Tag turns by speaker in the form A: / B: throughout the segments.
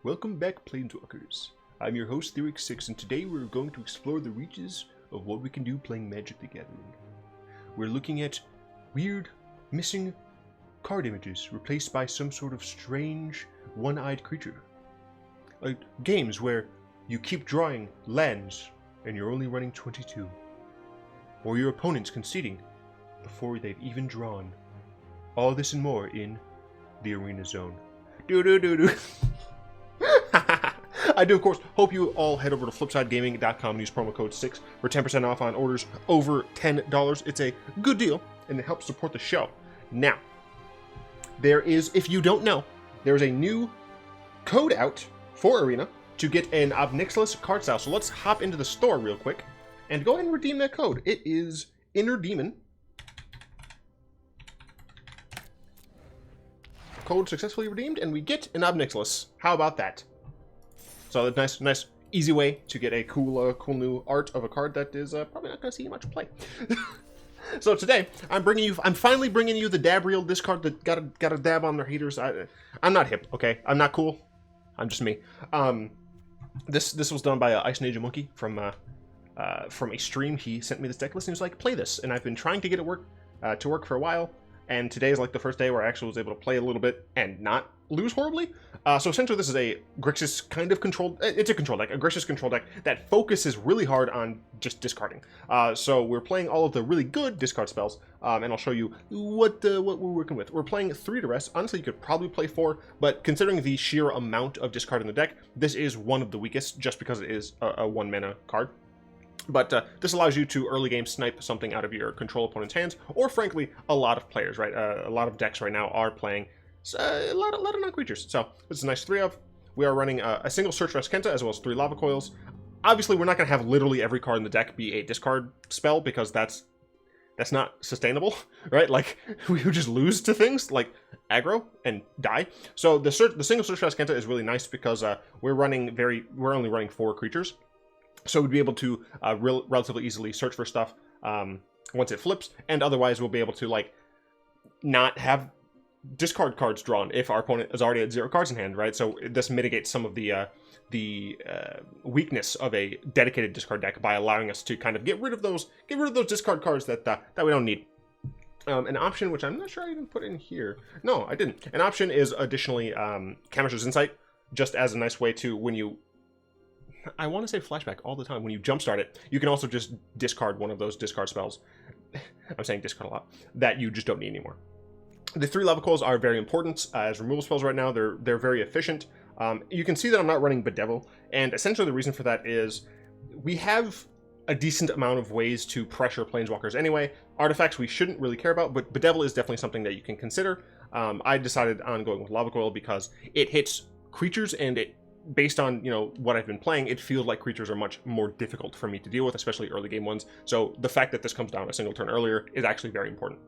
A: Welcome back, Planeswalkers. I'm your host, Theorix6, and today we're going to explore the reaches of what we can do playing Magic the Gathering. We're looking at weird, missing card images replaced by some sort of strange, one-eyed creature. Like games where you keep drawing lands and you're only running 22. Or your opponent's conceding before they've even drawn. All this and more in the Arena Zone. Do-do-do-do. I do, of course, hope you all head over to flipsidegaming.com and use promo code 6 for 10% off on orders over $10. It's a good deal, and it helps support the show. Now, there is, if you don't know, there is a new code out for Arena to get an Obnixilis card style. So let's hop into the store real quick and go ahead and redeem that code. It is Inner Demon. Code successfully redeemed, and we get an Obnixilis. How about that? So a nice, easy way to get a cool new art of a card that is probably not going to see much play. So today, I'm finally bringing you the Dabriel discard that got a dab on their haters. I'm not hip, okay? I'm not cool. I'm just me. This was done by Ice Ninja Monkey from a stream. He sent me this deck list and he was like, play this. And I've been trying to get it to work for a while. And today is like the first day where I actually was able to play a little bit and not lose horribly. So essentially this is a Grixis kind of controlled, it's a control deck, a Grixis control deck that focuses really hard on just discarding. So we're playing all of the really good discard spells, and I'll show you what we're working with. We're playing 3 Duress. Honestly, you could probably play 4, but considering the sheer amount of discard in the deck, this is one of the weakest just because it is a 1 mana card. But this allows you to early game snipe something out of your control opponent's hands, or frankly, a lot of players, right? A lot of decks right now are playing a lot of non-creatures. So this is a nice 3 of. We are running a single Search for Kenta as well as 3 Lava Coils. Obviously, we're not going to have literally every card in the deck be a discard spell because that's not sustainable, right? Like we would just lose to things like aggro and die. So the single Search for Kenta is really nice because we're only running 4 creatures. So we'd be able to relatively easily search for stuff once it flips, and otherwise we'll be able to like not have discard cards drawn if our opponent is already at 0 cards in hand, right? So this mitigates some of the weakness of a dedicated discard deck by allowing us to kind of get rid of those discard cards that we don't need. An option, which I'm not sure I even put in here. No, I didn't. An option is additionally Canister's Insight, just as a nice way to, when you, I want to say flashback all the time. When you jumpstart it, you can also just discard one of those discard spells. I'm saying discard a lot. That you just don't need anymore. The 3 Lava Coils are very important as removal spells right now. They're very efficient. You can see that I'm not running Bedevil, and essentially the reason for that is we have a decent amount of ways to pressure Planeswalkers anyway. Artifacts we shouldn't really care about, but Bedevil is definitely something that you can consider. I decided on going with Lava Coil because it hits creatures, and it, based on, you know, what I've been playing, it feels like creatures are much more difficult for me to deal with, especially early game ones. So the fact that this comes down a single turn earlier is actually very important.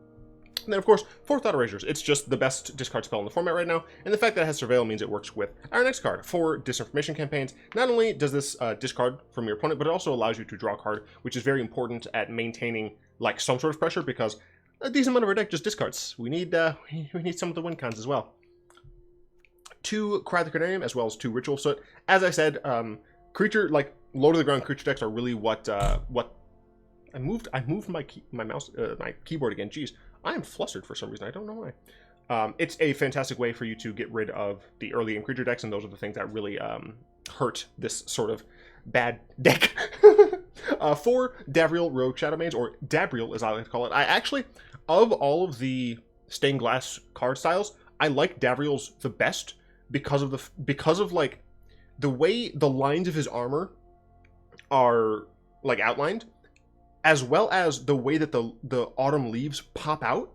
A: And then, of course, 4 Thought Erasures. It's just the best discard spell in the format right now, and the fact that it has Surveil means it works with our next card. 4 Disinformation Campaigns. Not only does this discard from your opponent, but it also allows you to draw a card, which is very important at maintaining like some sort of pressure, because a decent amount of our deck just discards. We need some of the win cons as well. 2 Cry the Carnarium, as well as 2 Ritual of Soot. As I said, creature, like, low-to-the-ground creature decks are really what I moved my keyboard again. Jeez, I am flustered for some reason. I don't know why. It's a fantastic way for you to get rid of the early game creature decks, and those are the things that really hurt this sort of bad deck. 4 Davriel Rogue Shadowmage, or Dabriel as I like to call it. I actually, of all of the stained glass card styles, I like Davriel's the best because of like the way the lines of his armor are like outlined, as well as the way that the autumn leaves pop out.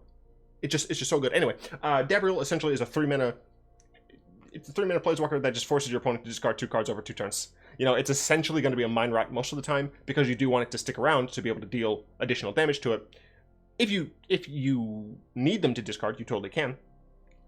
A: It's just so good. Anyway, Dabriel essentially is a 3 mana. It's a 3 mana planeswalker that just forces your opponent to discard 2 cards over 2 turns. You know, it's essentially going to be a mind rot most of the time because you do want it to stick around to be able to deal additional damage to it. If you need them to discard, you totally can.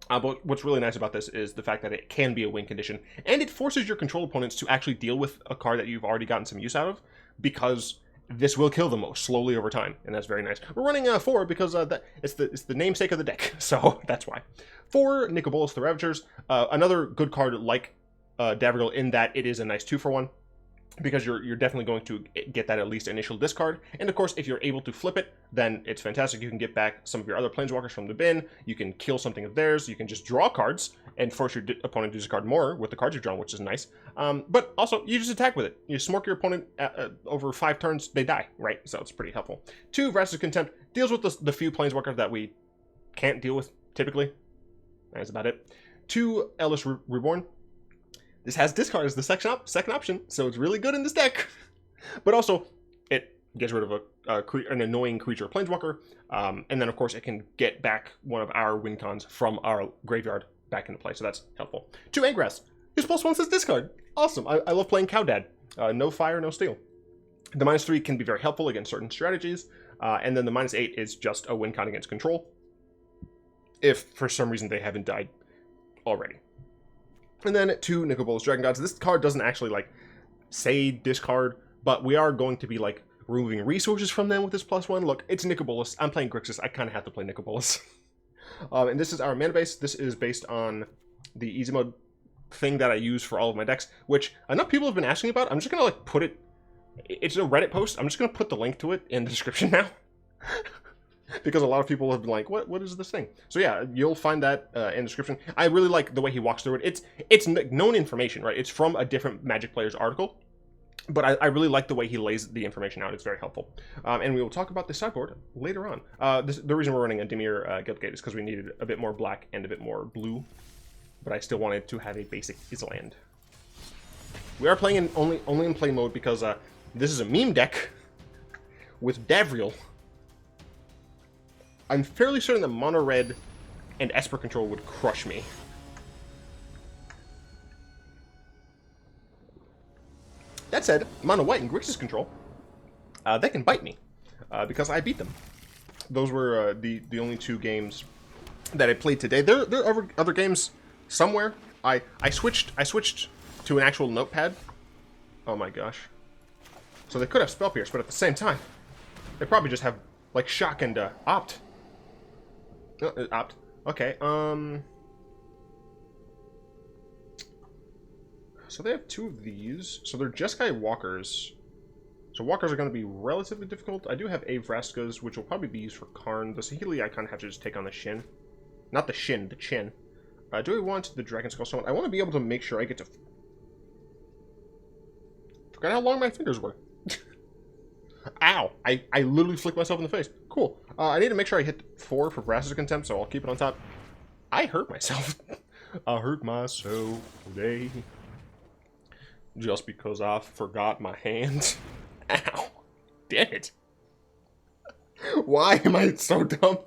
A: But what's really nice about this is the fact that it can be a win condition, and it forces your control opponents to actually deal with a card that you've already gotten some use out of, because this will kill them slowly over time, and that's very nice. We're running 4 because it's the namesake of the deck, so that's why. 4 Nicol, the Ravagers, another good card like Davriel in that it is a nice 2-for-1. Because you're definitely going to get that at least initial discard. And of course, if you're able to flip it, then it's fantastic. You can get back some of your other planeswalkers from the bin. You can kill something of theirs. You can just draw cards and force your opponent to discard more with the cards you've drawn, which is nice. But also, you just attack with it. You smork your opponent over 5 turns, they die, right? So it's pretty helpful. 2, Vraska's Contempt deals with the few planeswalkers that we can't deal with typically. That's about it. 2, Eldest Reborn. This has discard as the second option, so it's really good in this deck. But also, it gets rid of an annoying creature or planeswalker, and then of course it can get back one of our win cons from our graveyard back into play, so that's helpful. 2, Angrath. Use +1 says discard. Awesome. I love playing Cow Dad. No fire, no steel. The -3 can be very helpful against certain strategies, and then the -8 is just a win con against control, if for some reason they haven't died already. And then 2, Nicol Bolas Dragon Gods. This card doesn't actually, like, say discard, but we are going to be, like, removing resources from them with this +1. Look, it's Nicol Bolas. I'm playing Grixis. I kind of have to play Nicol Bolas. And this is our mana base. This is based on the easy mode thing that I use for all of my decks, which enough people have been asking about. I'm just going to, like, put it... It's a Reddit post. I'm just going to put the link to it in the description now. Because a lot of people have been like, what is this thing? So yeah, you'll find that in the description. I really like the way he walks through it. It's known information, right? It's from a different Magic player's article. But I really like the way he lays the information out. It's very helpful. And we will talk about the sideboard later on. The reason we're running a Dimir Guildgate is because we needed a bit more black and a bit more blue. But I still wanted to have a basic Island. We are playing only in play mode because this is a meme deck with Davriel. I'm fairly certain that Mono Red and Esper Control would crush me. That said, Mono White and Grixis Control, they can bite me, because I beat them. Those were the only 2 games that I played today. There are other games somewhere. I switched to an actual notepad. Oh my gosh. So they could have Spell Pierce, but at the same time, they probably just have, like, Shock and Opt. No, Opt. Okay, so they have 2 of these. So they're Jeskai Walkers. So Walkers are going to be relatively difficult. I do have a Vraskas, which will probably be used for Karn. The Saheeli I kind of have to just take on the Shin. Not the Shin, the Chin. Do we want the Dragonskull Summit? I want to be able to make sure I get to... Forgot how long my fingers were. Ow! I literally flicked myself in the face. Cool. I need to make sure I hit 4 for Vraska's Contempt, so I'll keep it on top. I hurt myself. I hurt myself today. Just because I forgot my hands. Ow. Damn it. Why am I so dumb?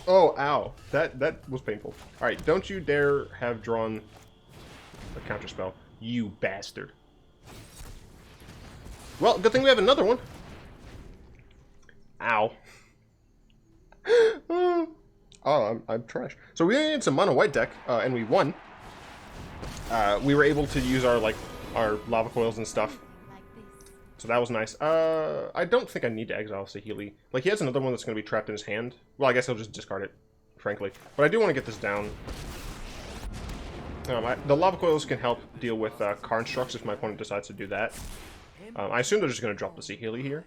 A: Oh, ow. That was painful. Alright, don't you dare have drawn a counterspell. You bastard. Well, good thing we have another one. Ow. Oh, I'm trash. So we needed some mono white deck, and we won. We were able to use our lava coils and stuff. So that was nice. I don't think I need to exile Saheeli. Like, he has another one that's going to be trapped in his hand. Well, I guess I'll just discard it, frankly. But I do want to get this down. The lava coils can help deal with Karn Structs if my opponent decides to do that. I assume they're just going to drop the Saheeli here.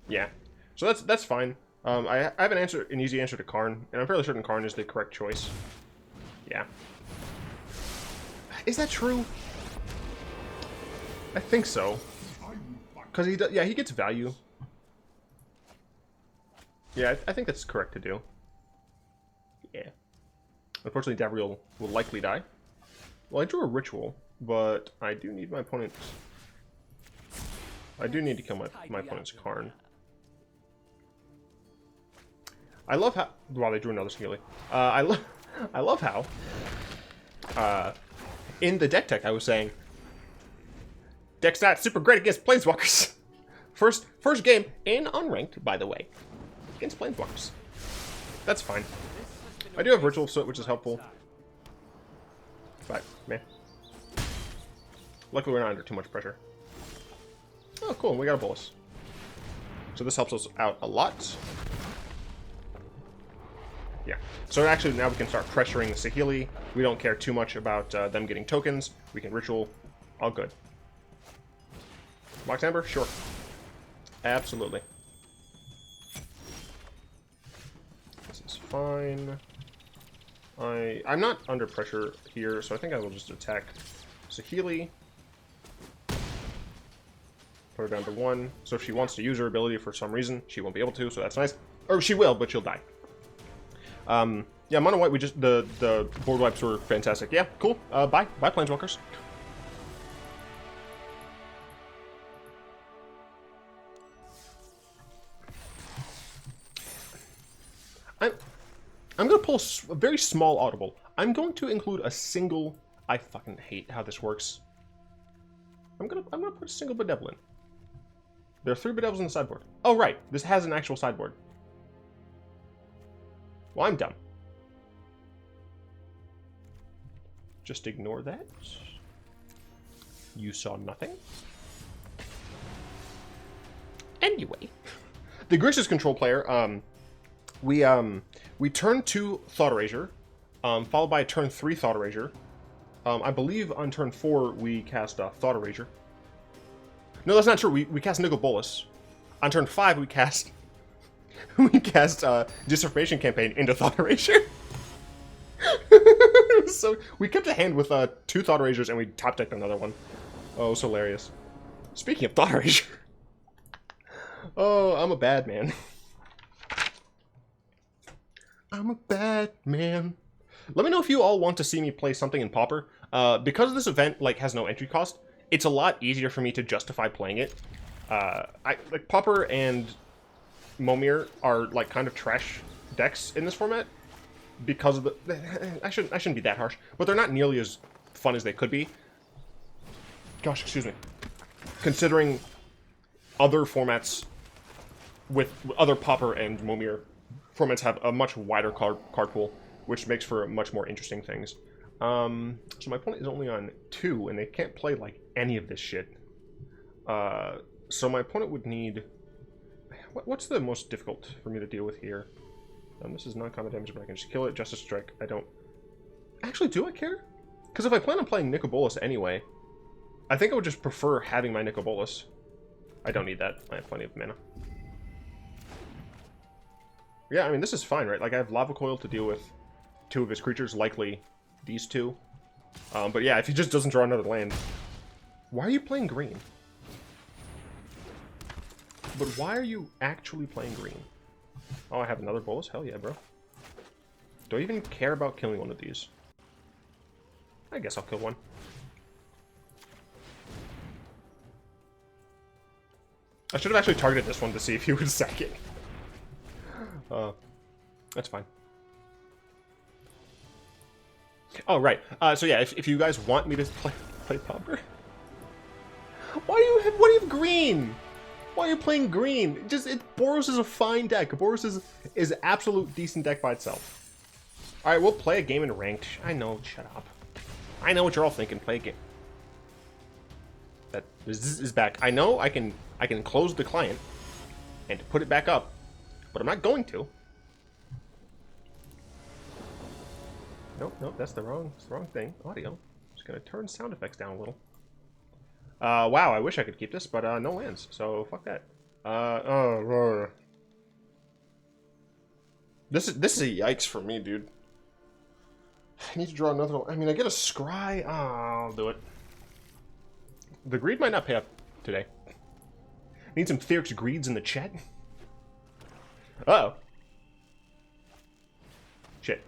A: Yeah. So that's fine. I have an easy answer to Karn, and I'm fairly certain Karn is the correct choice. Yeah. Is that true? I think so. Because he gets value. Yeah, I think that's correct to do. Yeah. Unfortunately, Dabriel will likely die. Well, I drew a ritual, but I do need my opponent. I do need to kill my opponent's Karn. I love how... Wow, they drew another Saheeli. I love how... in the DeckTech, I was saying... Deck's not super great against Planeswalkers. First game, in unranked, by the way. Against Planeswalkers. That's fine. I do have Ritual of Soot, which is helpful. But, man. Luckily, we're not under too much pressure. Oh, cool. We got a Bolas. So this helps us out a lot. Yeah. So actually now we can start pressuring the Saheeli. We don't care too much about them getting tokens. We can ritual. All good. Box Amber? Sure. Absolutely. This is fine. I'm not under pressure here, so I think I will just attack Saheeli. Put her down to 1. So if she wants to use her ability for some reason, she won't be able to, so that's nice. Or she will, but she'll die. Yeah, mono white, the board wipes were fantastic. Yeah, cool. Bye, Planeswalkers. I'm gonna pull a very small audible. I'm going to include a single. I fucking hate how this works. I'm gonna put a single Bedevil in. There are 3 Bedevils on the sideboard. Oh right, this has an actual sideboard. Well, I'm dumb. Just ignore that. You saw nothing. Anyway, the Grixis Control player. We turn 2 Thought Erasure, followed by turn 3 Thought Erasure. I believe on turn 4 we cast Thought Erasure. No, that's not true. We cast Nicol Bolas. On turn 5 we cast Disinformation Campaign into Thought Erasure. So we kept a hand with 2 Thought Erasures and we top decked another one. Oh, it's hilarious. Speaking of Thought Erasure. Oh, I'm a bad man. I'm a bad man. Let me know if you all want to see me play something in Pauper. Because this event has no entry cost, it's a lot easier for me to justify playing it. Pauper and Momir are kind of trash decks in this format because of the. I shouldn't be that harsh, but they're not nearly as fun as they could be. Gosh, excuse me. Considering other formats with other Pauper and Momir formats have a much wider card pool, which makes for much more interesting things. So my opponent is only on 2, and they can't play any of this shit. So my opponent would need. What's the most difficult for me to deal with here? This is non-combat damage, but I can just kill it. Justice Strike. I don't. Actually, do I care? Because if I plan on playing Nicol Bolas anyway, I think I would just prefer having my Nicol Bolas. I don't need that. I have plenty of mana. Yeah, I mean, this is fine, right? I have Lava Coil to deal with 2 of his creatures, likely these 2. But yeah, if he just doesn't draw another land... Why are you playing green? But why are you actually playing green? Oh, I have another Bolas? Hell yeah, bro. Do I even care about killing one of these? I guess I'll kill one. I should have actually targeted this one to see if he would sack it. That's fine. Oh, right. So yeah, if you guys want me to play Pauper, why do you have green? Why are you playing green? Boros is a fine deck. Boros is absolute decent deck by itself. All right, we'll play a game in ranked. I know. Shut up. I know what you're all thinking. Play a game. This is back. I know. I can close the client and put it back up, but I'm not going to. Nope, that's the wrong thing. Audio. Just gonna turn sound effects down a little. Wow, I wish I could keep this, but no lands, so fuck that. This is a yikes for me, dude. I need to draw another one. I mean, I get a scry. Oh, I'll do it. The greed might not pay up today. Need some Theurix greeds in the chat. Uh-oh. Shit.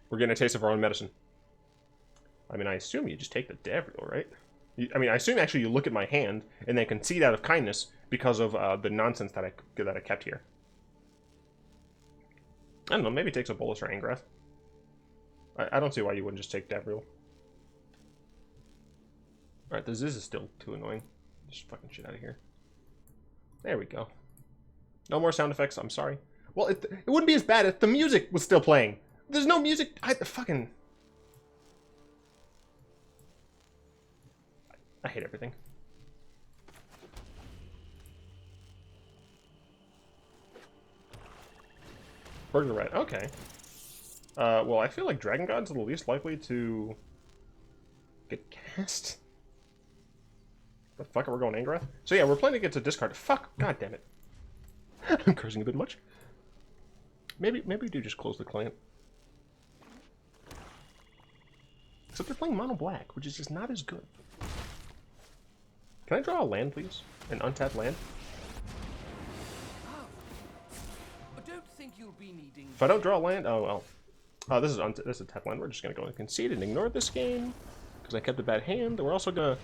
A: We're getting a taste of our own medicine. I mean, I assume you just take the Davriel, right? I mean, I assume actually you look at my hand and then concede out of kindness because of the nonsense that I kept here. I don't know, maybe it takes a Bolas or Angrath. I don't see why you wouldn't just take Dabriel. Alright, the Ziz is still too annoying. Just fucking shit out of here. There we go. No more sound effects, I'm sorry. Well, it wouldn't be as bad if the music was still playing. There's no music. I hate everything. Burger Rat, okay. Well, I feel like Dragon God's the least likely to get cast. The fuck, are we going Angrath? So yeah, we're playing to get to discard. Fuck, god damn it. I'm cursing a bit much. Maybe we do just close the client. Except they're playing mono black, which is just not as good. Can I draw a land, please? An untapped land? If I don't draw a land, oh well. This is a tap land. We're just gonna go and concede and ignore this game because I kept a bad hand. We're also gonna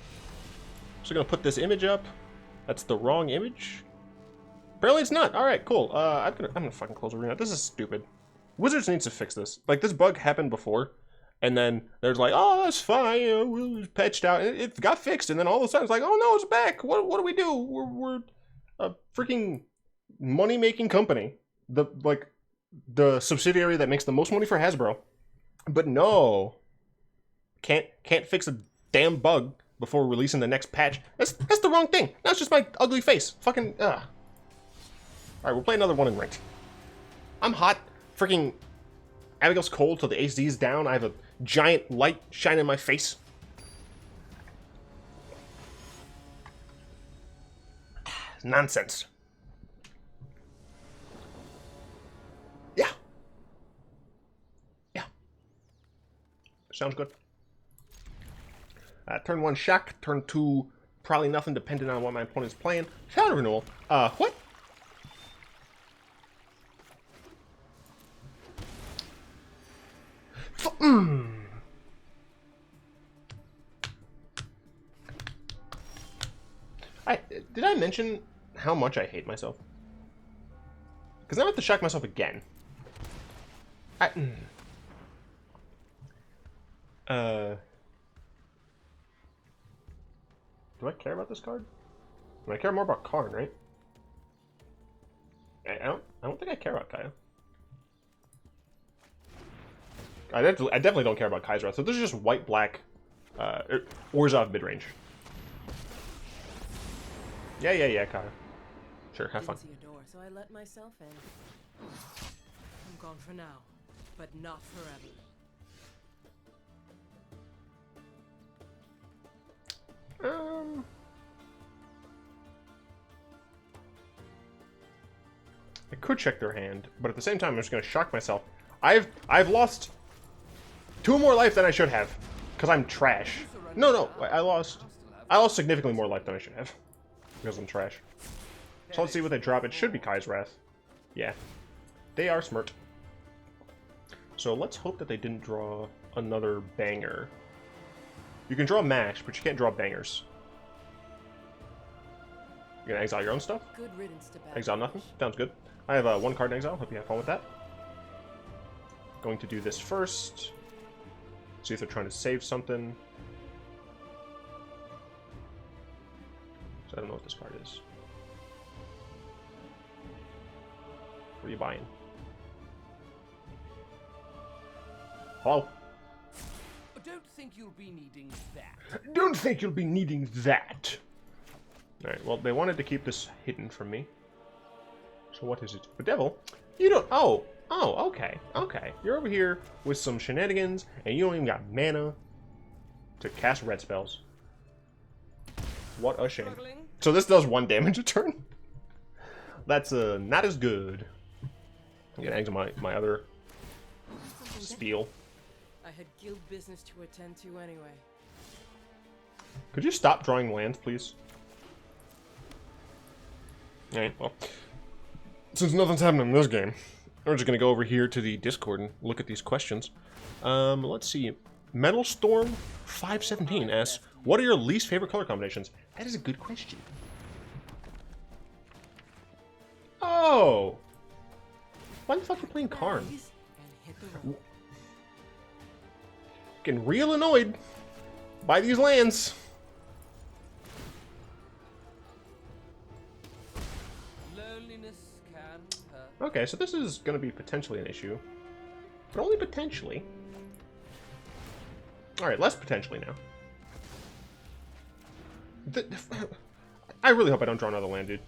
A: put this image up. That's the wrong image. Apparently it's not. All right, cool. I'm gonna fucking close arena. This is stupid. Wizards needs to fix this. Like, this bug happened before, and then there's like, oh, that's fine. You know, we'll patched out. It got fixed, and then all of a sudden it's like, oh no, it's back. What do we do? We're a freaking money-making company. The subsidiary that makes the most money for Hasbro. But no, can't fix a damn bug before releasing the next patch. That's the wrong thing. That's just my ugly face. Fucking All right, we'll play another one in ranked. I'm hot. Freaking Abigail's cold till the AC's down. I have a giant light shining in my face. Nonsense. Yeah. Yeah. Sounds good. Turn 1 shock. Turn 2 probably nothing depending on what my opponent's playing. Shadow Renewal. What? Did I mention how much I hate myself? Because now I have to shock myself again. Do I care about this card? I care more about Karn, right? I don't think I care about Kaya. I definitely don't care about Kaiser. So this is just white-black Orzhov midrange. Yeah, Kaya. Sure, have fun.
B: See a door, so I let myself in. I'm gone for now, but not forever.
A: I could check their hand, but at the same time, I'm just gonna shock myself. I've lost 2 more life than I should have, because I'm trash. No, I lost significantly more life than I should have, because I'm trash. So let's see what they drop. It should be Kai's Wrath. Yeah, they are smart. So let's hope that they didn't draw another banger. You can draw mash, but you can't draw bangers. You're gonna exile your own stuff?
B: Good riddance to bad.
A: Exile nothing? Sounds good. I have 1 card in exile. Hope you have fun with that. Going to do this first. See if they're trying to save something. So I don't know what this card is. What are you buying? Hello?
C: Don't think you'll be needing that.
A: Don't think you'll be needing that. Alright, well, they wanted to keep this hidden from me. So what is it? The devil? You don't... Oh, okay. You're over here with some shenanigans, and you don't even got mana to cast red spells. What a shame. So this does 1 damage a turn? That's not as good. I'm gonna exile my other spiel.
B: I had guild business to attend to anyway.
A: Could you stop drawing lands, please? Alright, well. Since nothing's happening in this game, we're just gonna go over here to the Discord and look at these questions. Let's see. Metal Storm 517 asks, what are your least favorite color combinations? That is a good question. Oh! Why the fuck are you playing Karn? Getting real annoyed by these lands. Okay, so this is going to be potentially an issue. But only potentially. Alright, less potentially now. I really hope I don't draw another land, dude.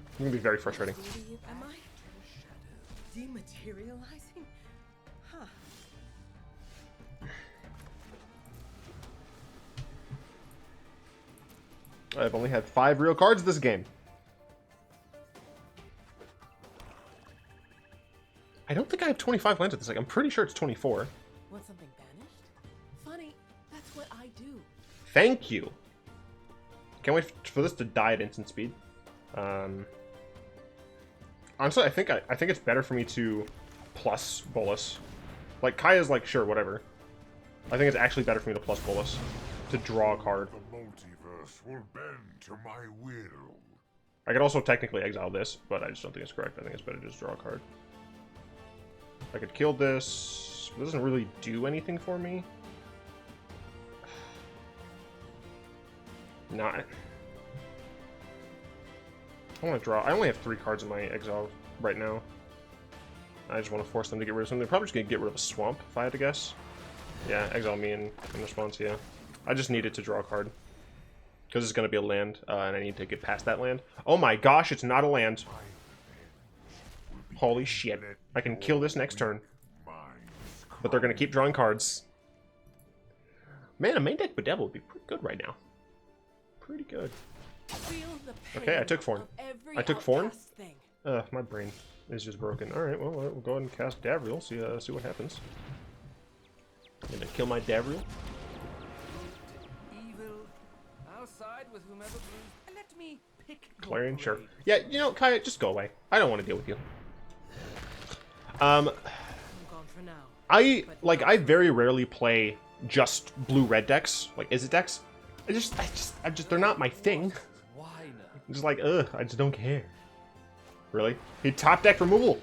A: It's going to be very frustrating.
B: Am I dematerializing? Huh.
A: I've only had 5 real cards this game. I don't think I have 25 lands at this. Like, I'm pretty sure it's 24.
B: Want something banished? Funny, that's what I do.
A: Thank you. Can't wait for this to die at instant speed. Honestly, I think it's better for me to plus Bolas. Like, Kaya's like, sure, whatever. I think it's actually better for me to plus Bolas. To draw a card.
D: The multiverse will bend to my will.
A: I could also technically exile this, but I just don't think it's correct. I think it's better to just draw a card. I could kill this. It doesn't really do anything for me. Not. I want to draw. I only have 3 cards in my exile right now. I just want to force them to get rid of something. They're probably just going to get rid of a swamp, if I had to guess. Yeah, exile me in response, yeah. I just needed to draw a card. Because it's going to be a land, and I need to get past that land. Oh my gosh, it's not a land. Holy shit. I can kill this next turn. But they're going to keep drawing cards. Man, a main deck Bedevil would be pretty good right now. Pretty good. Okay, I took Forn. I took Forn? My brain is just broken. Alright, well, we'll go ahead and cast Davriel, see what happens. I'm gonna kill my Davriel.
C: Evil. Outside with whomever brews. Let me pick.
A: Clarion, sure. Yeah, you know, Kaya, just go away. I don't want to deal with you. I very rarely play just blue-red decks, like Izzet decks. They're not my thing. I'm just like, ugh, I just don't care. Really? He top deck removal.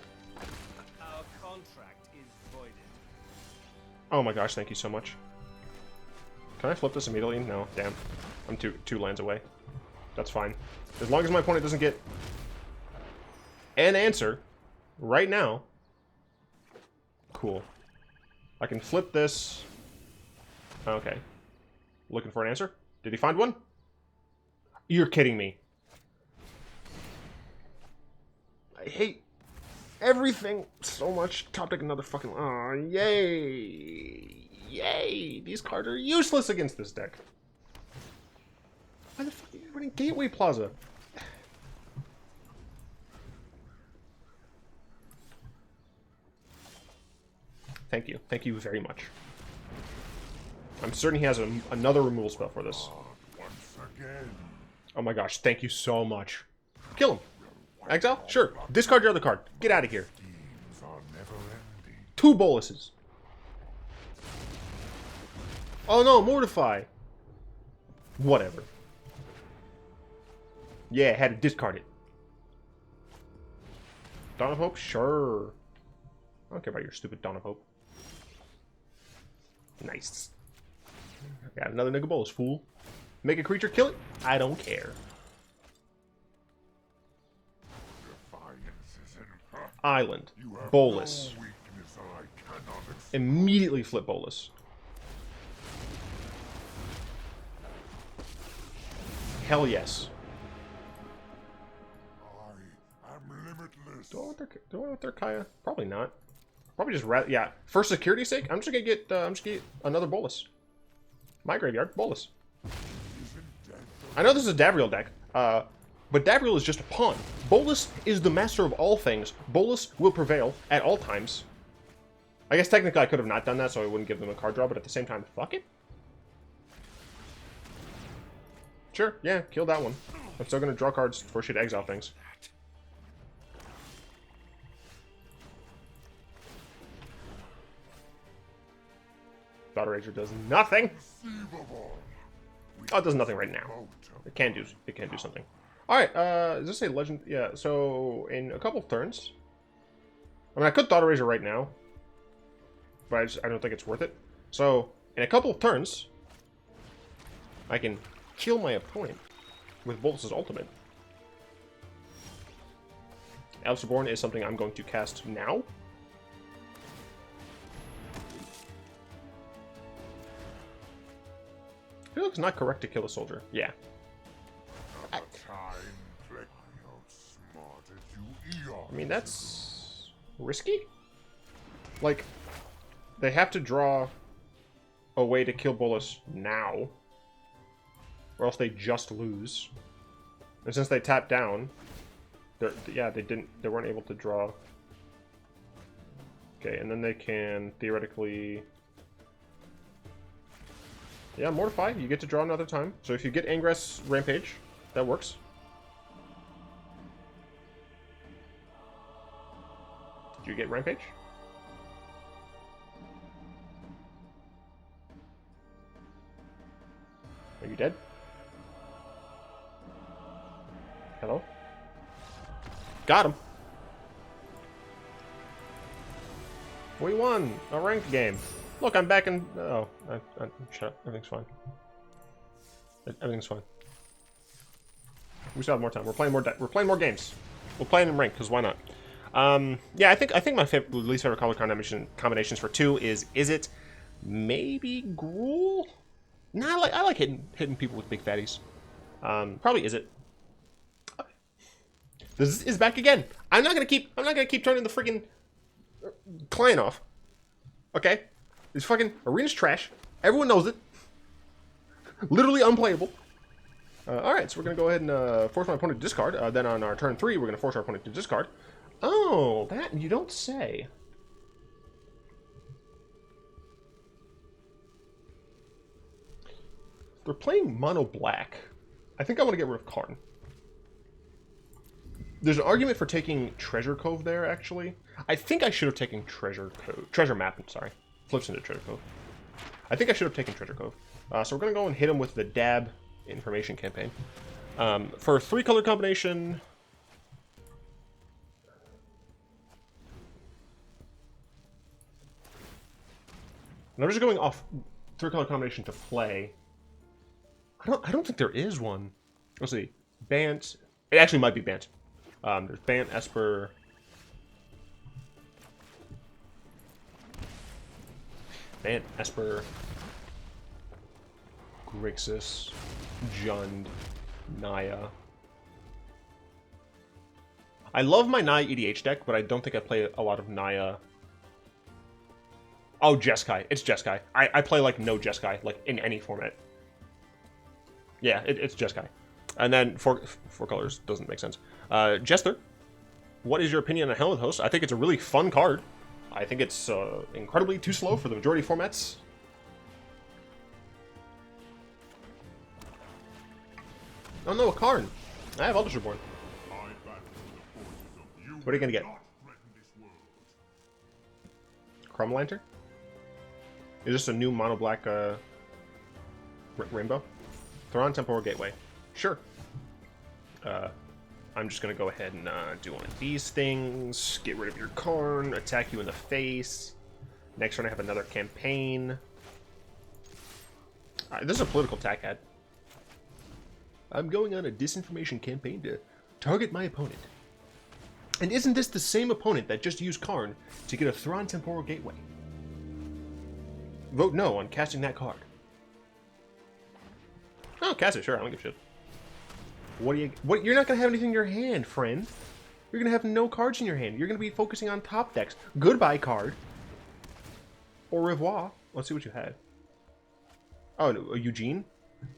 C: Our contract is voided.
A: Oh my gosh, thank you so much. Can I flip this immediately? No, damn. I'm two lands away. That's fine. As long as my opponent doesn't get an answer right now. Cool. I can flip this. Okay. Looking for an answer? Did he find one? You're kidding me. I hate everything so much. Top deck another fucking... Aw, yay! Yay! These cards are useless against this deck. Why the fuck are you running Gateway Plaza? Thank you. Thank you very much. I'm certain he has another removal spell for this. Oh my gosh, thank you so much. Kill him. Exile? Sure. Discard your other card. Get out of here. 2 Bolases. Oh no, Mortify. Whatever. Yeah, had to discard it. Dawn of Hope? Sure. I don't care about your stupid Dawn of Hope. Nice. Got another nigga Bolas, fool. Make a creature kill it? I don't care. Island. Bolas. Immediately flip Bolas. Hell yes. Do I want their Kaya? Probably not. Probably just yeah. For security's sake, I'm just gonna get another Bolas. My graveyard, Bolas. I know this is a Davriel deck, but Dabriel is just a pawn. Bolas is the master of all things. Bolas will prevail at all times. I guess technically I could have not done that, so I wouldn't give them a card draw, but at the same time, fuck it. Sure, yeah, kill that one. I'm still gonna draw cards for shit exile things. Thought Erasure does nothing. Oh, it does nothing right now. It can do something. Alright, is this a legend? Yeah, so in a couple turns. I mean, I could Thought Erasure right now, but I don't think it's worth it. So, in a couple of turns, I can kill my opponent with Bolas' ultimate. Eldest Reborn is something I'm going to cast now. I feel like it's not correct to kill a soldier. Yeah. I mean, that's risky. Like, they have to draw a way to kill Bolas now. or else they just lose. And since they tapped down, they weren't able to draw. Okay, and then they can theoretically, yeah, Mortify. You get to draw another time. So if you get Angrath's Rampage, that works. Did you get Rampage? Are you dead? Hello? Got him. We won a ranked game. Look, I'm back in. Oh, shut up. Everything's fine. Everything's fine. We still have more time. We're playing more games. We'll play them in rank because why not? Yeah, I think my least favorite color combinations for 2 is it maybe Gruul? Nah, I like hitting people with big fatties. Probably is it. This is back again. I'm not gonna keep turning the freaking client off. Okay, this fucking arena's trash. Everyone knows it. Literally unplayable. All right, so we're gonna go ahead and force my opponent to discard. Then on our turn 3, we're gonna force our opponent to discard. Oh, that you don't say. They're playing mono black. I think I want to get rid of Karn. There's an argument for taking Treasure Cove there, actually. I think I should have taken Treasure Map, I'm sorry. Flips into Treasure Cove. I think I should have taken Treasure Cove. So we're going to go and hit him with the DAB Information Campaign. For a 3-color combination... And I'm just going off 3-color combination to play. I don't think there is one. Let's see. Bant. It actually might be Bant. There's Bant, Esper. Bant, Esper. Grixis. Jund. Naya. I love my Naya EDH deck, but I don't think I play a lot of Naya. Oh, Jeskai. It's Jeskai. I play like no Jeskai, like in any format. Yeah, it's Jeskai. And then four colors doesn't make sense. Jester, what is your opinion on Helmet Host? I think it's a really fun card. I think it's incredibly too slow for the majority of formats. Oh no, a Karn. I have Eldest Reborn. What are you gonna get? Chrome Lantern? Is this a new mono black rainbow? Thrawn Temporal Gateway. Sure. I'm just gonna go ahead and do one of these things. Get rid of your Karn. Attack you in the face. Next turn I have another campaign. This is a political attack ad. I'm going on a disinformation campaign to target my opponent. And isn't this the same opponent that just used Karn to get a Thrawn Temporal Gateway? Vote no on casting that card. Oh, cast it, sure, I don't give a shit. What you're not gonna have anything in your hand, friend. You're gonna have no cards in your hand. You're gonna be focusing on top decks. Goodbye card. Au revoir. Let's see what you had. Oh, no, a Eugene?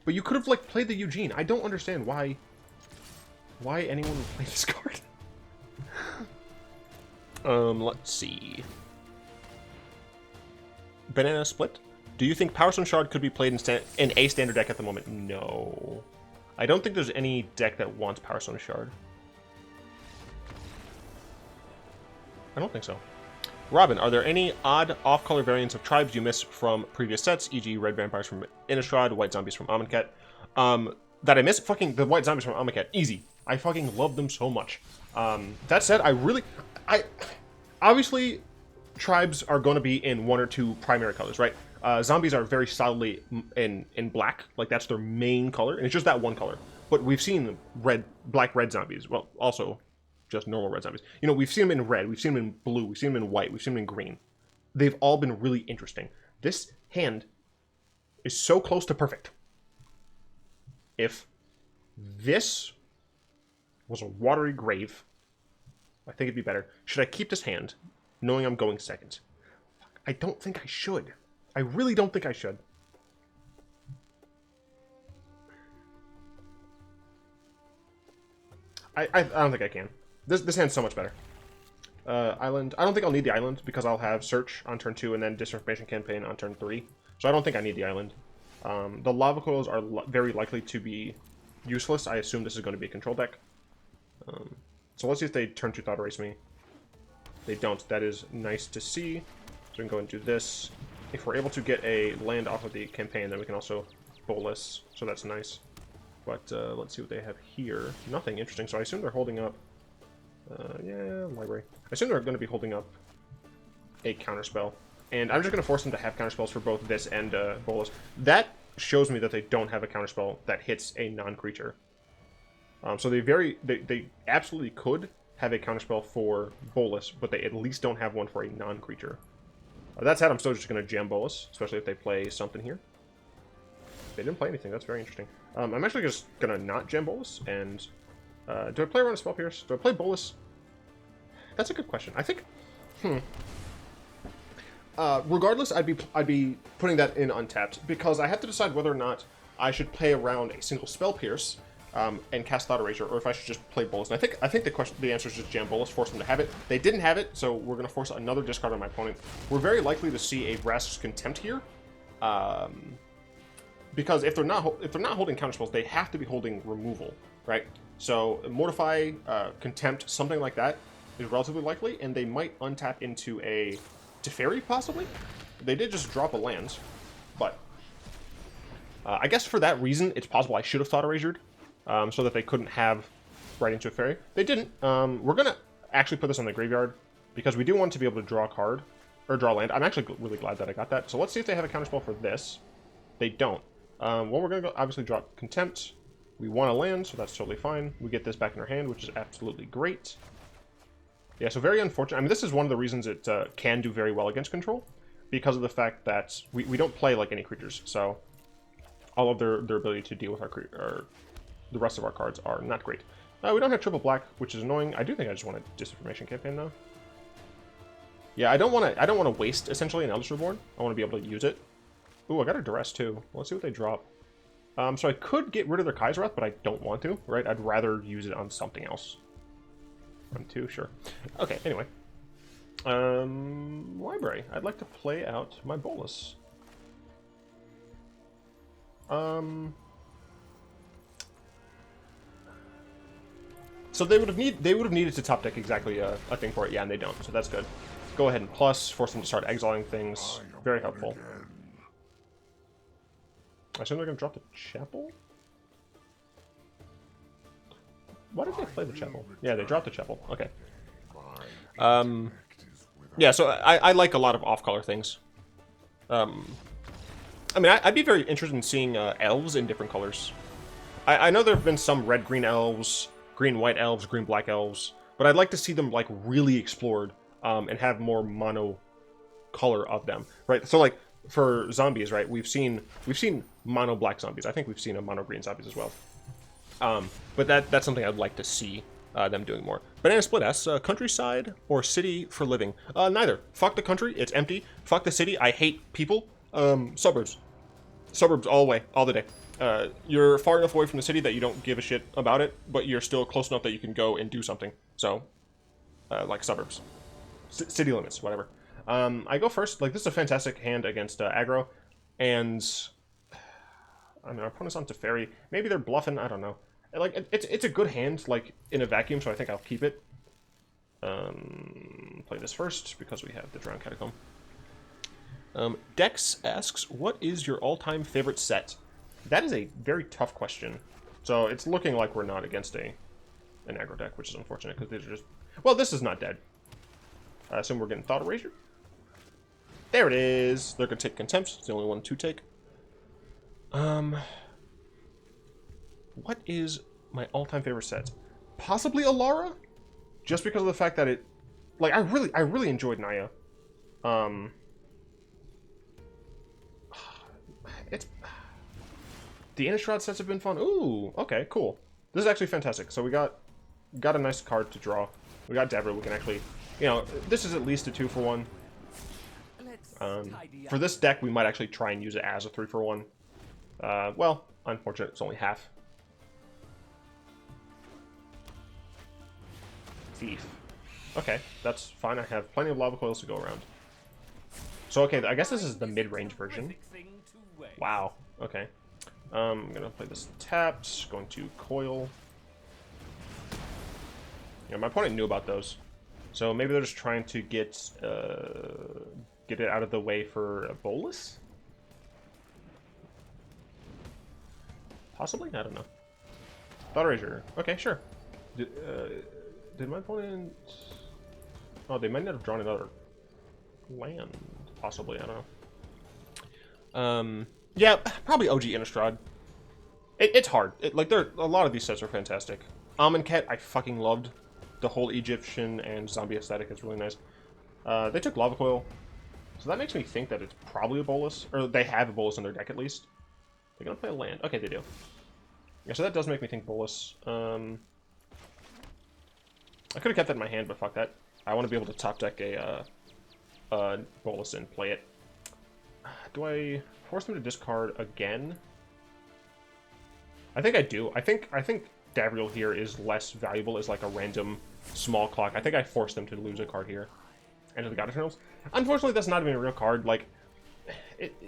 A: But you could have like played the Eugene. I don't understand why anyone would play this card. Let's see. Banana Split. Do you think Power Stone Shard could be played in a standard deck at the moment? No. I don't think there's any deck that wants Power Stone Shard. I don't think so. Robin, are there any odd off-color variants of tribes you miss from previous sets, e.g. red vampires from Innistrad, white zombies from Amonkhet? That I miss? Fucking the white zombies from Amonkhet. Easy. I fucking love them so much. That said, obviously, tribes are going to be in 1 or 2 primary colors, right? Zombies are very solidly in black, like that's their main color, and it's just that one color. But we've seen black red zombies. Well, also just normal red zombies. You know, we've seen them in red, we've seen them in blue, we've seen them in white, we've seen them in green. They've all been really interesting. This hand is so close to perfect. If this was a Watery Grave, I think it'd be better. Should I keep this hand, knowing I'm going second? I don't think I should. I really don't think I should. I don't think I can. This hand's so much better. Island. I don't think I'll need the island because I'll have Search on turn 2 and then Disinformation Campaign on turn 3. So I don't think I need the island. The Lava Coils are very likely to be useless. I assume this is going to be a control deck. So let's see if they turn 2 Thought Erase me. They don't. That is nice to see. So we can go and do this. If we're able to get a land off of the campaign, then we can also Bolas. So that's nice. But let's see what they have here. Nothing interesting. So I assume they're holding up... yeah, library. I assume they're going to be holding up a counterspell. And I'm just going to force them to have counterspells for both this and Bolas. That shows me that they don't have a counterspell that hits a non-creature. So they absolutely could have a counterspell for Bolas, but they at least don't have one for a non-creature. That said, I'm still just going to jam Bolas, especially if they play something here. They didn't play anything. That's very interesting. I'm actually just going to not jam Bolas, and... do I play around a Spell Pierce? Do I play Bolas? That's a good question. I think... regardless, I'd be putting that in untapped, because I have to decide whether or not I should play around a single Spell Pierce and cast Thought Erasure, or if I should just play Bolas. And I think the answer is just jam Bolas, force them to have it. They didn't have it, so we're going to force another discard on my opponent. We're very likely to see a Vraska's Contempt here, because if they're not holding counterspells, they have to be holding removal, right? So Mortify, Contempt, something like that is relatively likely, and they might untap into a Teferi, possibly. They did just drop a land, but I guess for that reason, it's possible I should have Thought Erasured, so that they couldn't have right into a Teferi. They didn't. We're going to actually put this on the graveyard, because we do want to be able to draw a card, or draw land. I'm actually really glad that I got that. So let's see if they have a counterspell for this. They don't. Well, we're going to go obviously draw Contempt. We want to land, so that's totally fine. We get this back in our hand, which is absolutely great. Yeah, so very unfortunate. I mean, this is one of the reasons it can do very well against control, because of the fact that we don't play like any creatures, so all of their ability to deal with the rest of our cards are not great. We don't have triple black, which is annoying. I do think I just want a Disinformation Campaign, though. Yeah, I don't want to waste, essentially, an Eldest Reborn. I want to be able to use it. Ooh, I got a Duress, too. Let's see what they drop. So I could get rid of their Kai's Wrath, but I don't want to, right? I'd rather use it on something else. Run 2, sure. Okay, anyway. Library. I'd like to play out my Bolas. So they would have needed to top deck exactly a thing for it, yeah, and they don't, so that's good. Go ahead and plus, force them to start exiling things. Very helpful. I assume they're going to drop the Chapel? Why did they play the Chapel? Yeah, they dropped the Chapel. Okay. Yeah, so I like a lot of off-color things. I mean, I'd be very interested in seeing elves in different colors. I know there have been some red-green elves, green-white elves, green-black elves, but I'd like to see them, like, really explored and have more mono color of them, right? So, like, for zombies, right, we've seen mono black zombies. I think we've seen a mono green zombies as well. But that's something I'd like to see them doing more. Banana Split asks, countryside or city for living? Neither. Fuck the country, it's empty. Fuck the city, I hate people. Suburbs. Suburbs all the way, all the day. You're far enough away from the city that you don't give a shit about it, but you're still close enough that you can go and do something. So, like suburbs. City limits, whatever. I go first. Like, this is a fantastic hand against aggro, and I mean, our opponent's on Teferi. Maybe they're bluffing. I don't know. Like, it's a good hand, like, in a vacuum, so I think I'll keep it. Play this first, because we have the Drowned Catacomb. Dex asks, what is your all-time favorite set? That is a very tough question. So it's looking like we're not against an aggro deck, which is unfortunate, because these are just... Well, this is not dead. I assume we're getting Thought Erasure. There it is. They're going to take Contempt. It's the only one to take. What is my all-time favorite set? Possibly Alara? Just because of the fact that it... Like, I really enjoyed Naya. It's... The Innistrad sets have been fun. Ooh, okay, cool. This is actually fantastic. So we got a nice card to draw. We got Davriel. We can actually... You know, this is at least a 2-for-1. For this deck, we might actually try and use it as a 3-for-1. Well, unfortunate, it's only half. thief. Okay, that's fine. I have plenty of lava coils to go around. So, okay, I guess this is the mid-range version. Wow. Okay. I'm going to play this tapped. Going to coil. Yeah, my opponent knew about those. So maybe they're just trying to get it out of the way for a Bolas? Possibly? I don't know. Thought Erasure. Okay, sure. Did my opponent... Oh, they might not have drawn another land. Possibly, I don't know. Yeah, probably OG Innistrad. It's hard. Like, a lot of these sets are fantastic. Amonkhet, I fucking loved. The whole Egyptian and zombie aesthetic is really nice. They took Lava Coil, so that makes me think that it's probably a Bolas, or they have a Bolas in their deck at least. They're gonna play a land. Okay, they do. Yeah, so that does make me think Bolas. I could have kept that in my hand, but fuck that. I want to be able to top deck a Bolas and play it. Do I force them to discard again? I think I do. I think Davriel here is less valuable as like a random small clock. I think I forced them to lose a card here. Enter the God Eternals. Unfortunately, that's not even a real card. Like,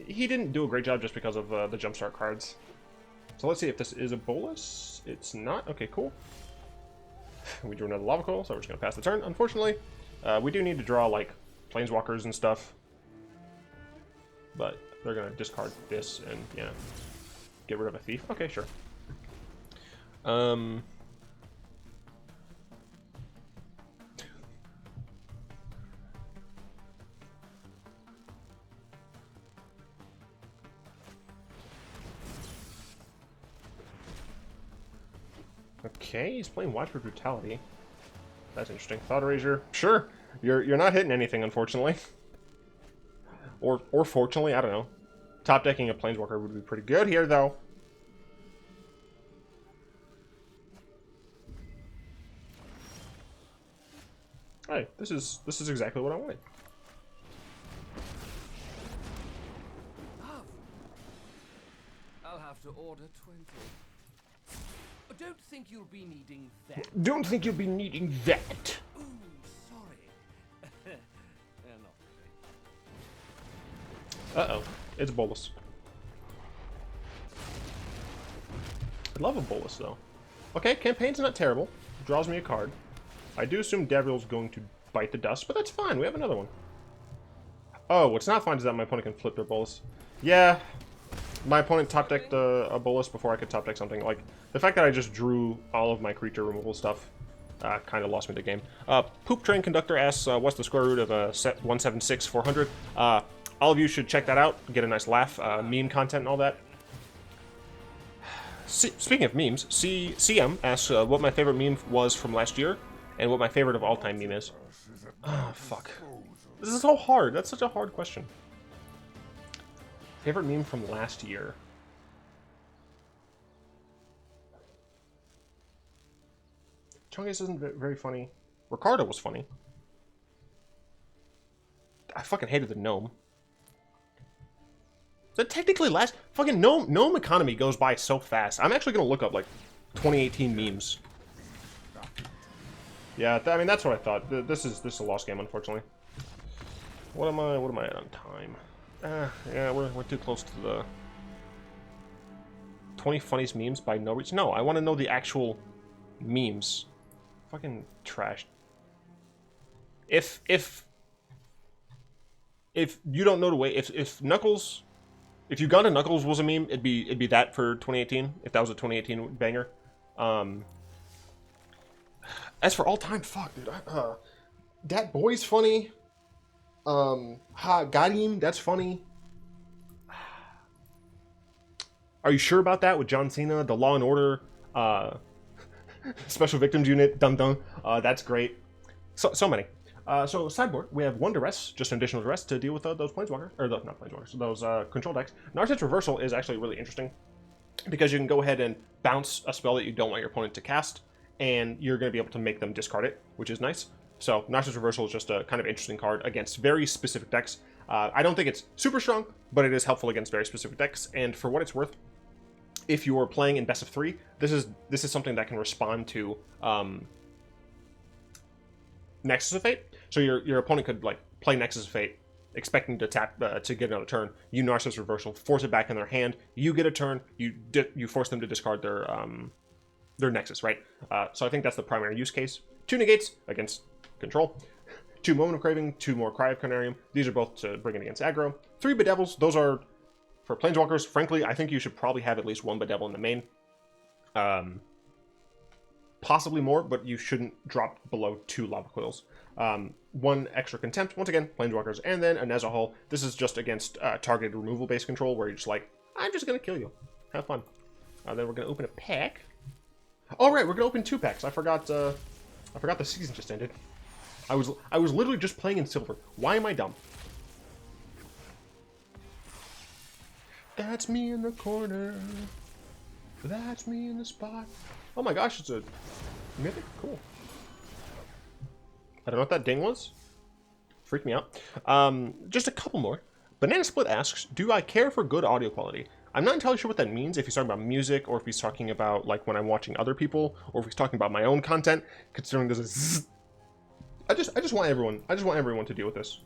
A: he didn't do a great job just because of the jumpstart cards. So let's see if this is a Bolas. It's not. Okay, cool. We drew another Lava Coil, so we're just going to pass the turn. Unfortunately, we do need to draw, like, Planeswalkers and stuff. But they're going to discard this and, yeah, get rid of a Thief. Okay, sure. Okay, he's playing Watch for Brutality. That's interesting. Thought Erasure. Sure. You're not hitting anything, unfortunately. Or fortunately, I don't know. Top decking a Planeswalker would be pretty good here, though. Hey, this is exactly what I wanted.
C: I'll have to order 20. Don't think you'll be needing that.
A: Don't think you'll be needing that.
C: Ooh, sorry. Not
A: Uh-oh. It's Bolas. I love a Bolas, though. Okay, campaign's not terrible. Draws me a card. I do assume Davriel's going to bite the dust, but that's fine. We have another one. Oh, what's not fine is that my opponent can flip their Bolas. Yeah. My opponent top decked a Bolas before I could top deck something. Like, the fact that I just drew all of my creature removal stuff kind of lost me the game. Poop Train Conductor asks, what's the square root of a set 176,400? All of you should check that out. Get a nice laugh. Meme content and all that. Speaking of memes, CM asks what my favorite meme was from last year and what my favorite of all time meme is. Ah, fuck. This is so hard. That's such a hard question. Favorite meme from last year. Chungus isn't very funny. Ricardo was funny. I fucking hated the gnome. That technically last fucking gnome economy goes by so fast. I'm actually gonna look up like 2018 memes. Yeah, I mean that's what I thought. This is a lost game, unfortunately. What am I at on time? Yeah, we're too close to the 20 funniest memes by no reach. No, I want to know the actual memes. Fucking trash. If you don't know the way, if Knuckles, if Uganda Knuckles was a meme, it'd be that for 2018. If that was a 2018 banger. As for all time, fuck, dude. Dat Boy's funny. Got him. That's funny. Are you sure about that with John Cena? The Law and Order, Special Victims Unit, dun dun. That's great. So many. So sideboard, we have one Duress, just an additional Duress to deal with those Planeswalkers, or not Planeswalkers, those control decks. Narset's Reversal is actually really interesting because you can go ahead and bounce a spell that you don't want your opponent to cast, and you're going to be able to make them discard it, which is nice. So Narset's Reversal is just a kind of interesting card against very specific decks. I don't think it's super strong, but it is helpful against very specific decks, and for what it's worth, if you're playing in best of 3, this is something that can respond to Nexus of Fate. So your opponent could like play Nexus of Fate, expecting to tap to get another turn. You Narcissus Reversal, force it back in their hand. You get a turn. You force them to discard their Nexus, right? So I think that's the primary use case. 2 negates against control. 2 Moment of Craving, 2 more Cry of Carnarium. These are both to bring in against aggro. 3 Bedevils. Those are for Planeswalkers. Frankly, I think you should probably have at least 1 Bedevil in the main. Possibly more, but you shouldn't drop below 2 Lava Coils. 1 extra Contempt, once again, Planeswalkers, and then a Nezahal. This is just against targeted removal-based control, where you're just like, I'm just going to kill you. Have fun. Then we're going to open a pack. All right, we're going to open 2 packs. I forgot the season just ended. I was literally just playing in silver. Why am I dumb? That's me in the corner. That's me in the spot. Oh my gosh, it's a mythic? Cool. I don't know what that ding was. Freaked me out. Just a couple more. Banana Split asks, do I care for good audio quality? I'm not entirely sure what that means, if he's talking about music, or if he's talking about like when I'm watching other people, or if he's talking about my own content, considering there's a zzz. I just want everyone to deal with this.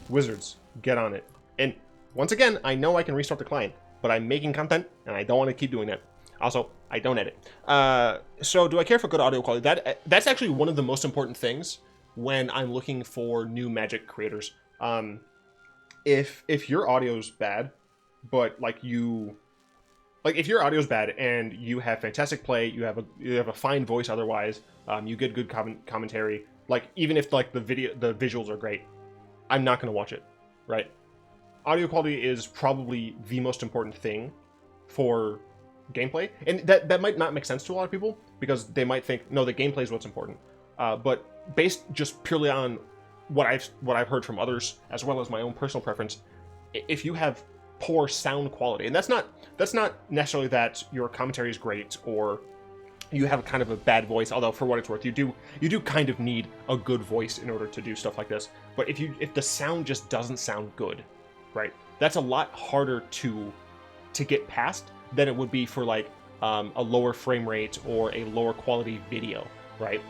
A: Wizards, get on it. And once again, I know I can restart the client, but I'm making content and I don't want to keep doing that. Also, I don't edit. So do I care for good audio quality? That's actually one of the most important things when I'm looking for new Magic creators. If your audio's bad, but like if your audio's bad and you have fantastic play, you have a fine voice otherwise, you get good commentary, like even if like the visuals are great, I'm not going to watch it, right? Audio quality is probably the most important thing for gameplay, and that might not make sense to a lot of people because they might think, no, the gameplay is what's important. But based just purely on what I've heard from others, as well as my own personal preference, if you have poor sound quality, and that's not necessarily that your commentary is great or you have kind of a bad voice, although for what it's worth, you do kind of need a good voice in order to do stuff like this. But if the sound just doesn't sound good, right, that's a lot harder to get past than it would be for like a lower frame rate or a lower quality video, right?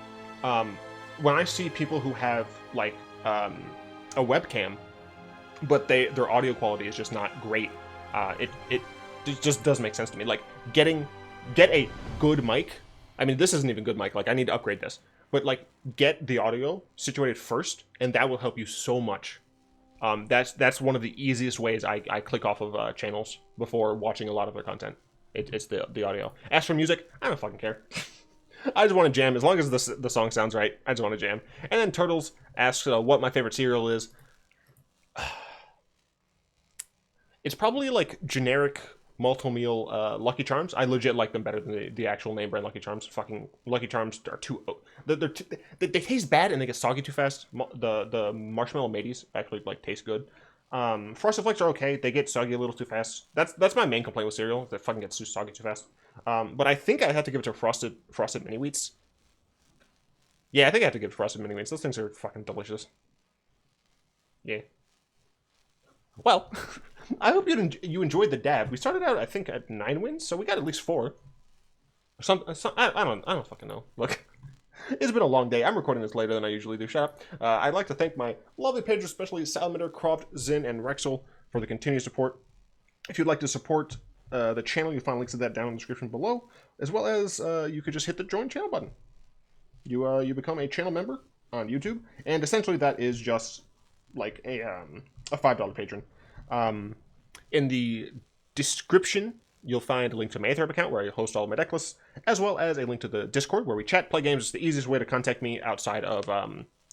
A: When I see people who have like a webcam, but their audio quality is just not great, it just doesn't make sense to me. Like get a good mic. I mean, this isn't even good mic. Like I need to upgrade this, but like get the audio situated first, and that will help you so much. That's one of the easiest ways I click off of channels before watching a lot of their content. It's the audio. As for music, I don't fucking care. I just want to jam. As long as the song sounds right, I just want to jam. And then Turtles asks what my favorite cereal is. It's probably like generic multi-meal Lucky Charms. I legit like them better than the actual name brand Lucky Charms. Fucking Lucky Charms are too... They taste bad and they get soggy too fast. The Marshmallow Mateys actually like taste good. Frosted Flakes are okay. They get soggy a little too fast. That's my main complaint with cereal. That fucking gets too soggy too fast. But I think I have to give it to Frosted Mini Wheats. Yeah, I think I have to give Frosted Mini Wheats. Those things are fucking delicious. Yeah. Well, I hope you enjoyed the DAB. We started out, I think, at 9 wins, so we got at least 4. I don't fucking know. Look, it's been a long day. I'm recording this later than I usually do. Shut up. I'd like to thank my lovely patrons, especially Salamander, Croft, Zin, and Rexel, for the continued support. If you'd like to support the channel, you'll find links to that down in the description below, as well as you could just hit the join channel button. You become a channel member on YouTube, and essentially that is just like a $5 patron. In the description, you'll find a link to my Aetherweb account where I host all of my deck lists, as well as a link to the Discord where we chat, play games. It's the easiest way to contact me outside of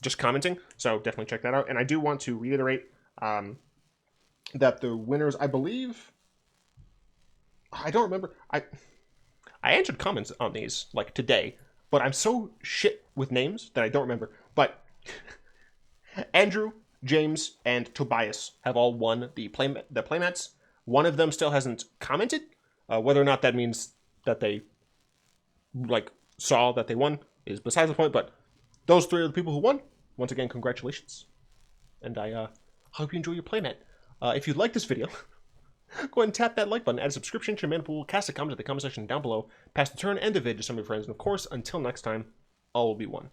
A: just commenting, so definitely check that out. And I do want to reiterate that the winners, I believe, I don't remember, I answered comments on these like today, but I'm so shit with names that I don't remember. But Andrew, James, and Tobias have all won the playmats. One of them still hasn't commented. Whether or not that means that they like saw that they won is besides the point. But those 3 are the people who won. Once again, congratulations. And I hope you enjoy your playmat. If you like this video, Go ahead and tap that like button, add a subscription to your mana pool, cast a comment in the comment section down below, pass the turn and the vid to some of your friends, and of course, until next time, all will be one.